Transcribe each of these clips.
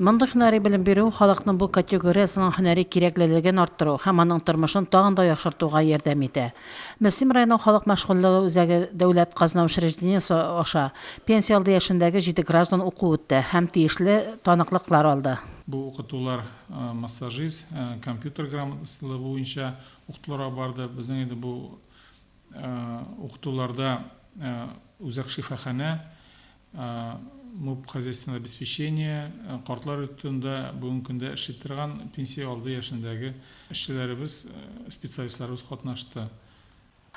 Мондый һөнәри белем бирү халыкның бу категориясының һөнәри кирәклелеген арттыру һәм аның тормышын тагын да яхшыртуга ярдәм итә. Мөслим районы халык мәшгульлеге үзәге дәүләт казна учреждениесе аша пенсия алды яшендәге 7 граждан уку үтте һәм тиешле таныклыклар алды. Бу укытулар массажист, компьютер грамотасылыгы буенча укытуларга барды. Безнең инде бу укытуларда үзәк шифахана, МУП хозяйственное обеспечение, картлар өстендә бүгенге көндә эшли торган пенсия алды яшендәге эшчеләребез, специалистларыбыз катнашты.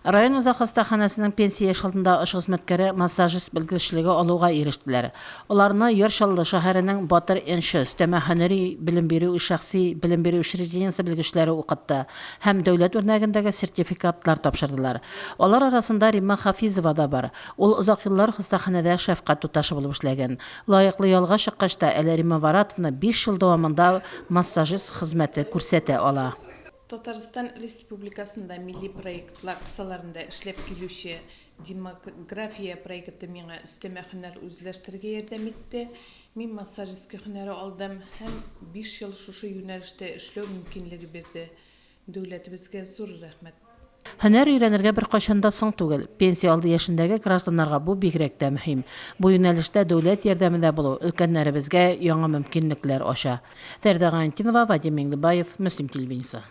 Район үзәк хастаханәсенең пенсия яшендә эш хезмәткәре массажист белгечлеге алуга ирештеләр. Аларны Ершаллы шәһәренең Батыр Энши өстәмә һөнәри белем бирү шәхси белем бирү учреждениесе белгечләре укытты һәм дәүләт үрнәгендәге сертификатлар тапшырдылар. Алар арасында Римма Хафизова да бар. Ул озак еллар хастаханәдә шәфкать туташы булып эшләгән. Лаеклы ялга чыккачта Римма Варатовна 5 ел дәвамында массажист хезмәте күрсәтә ала. Татарстан Республикасында милли проектлар кысаларында эшләп килүче демография проекты миңа өстәмә һөнәр үзләштерергә ярдәм итте. Мин массажистка һөнәре алдым һәм 5 ел шушы юнәлештә эшләү мөмкинлеге бирде. Дәүләтебезгә зур рәхмәт. Һөнәр өйрәнергә беркайчан да соң түгел. Пенсия алды яшендәге гражданнарга бу бигрәк тә мөһим. Бу юнәлештә дәүләт ярдәмендә булу өлкәннәребезгә яңа мөмкинлекләр ача. Фәрдә Гантинова, Вадим Меңлебаев, Мөслим телевидениесе.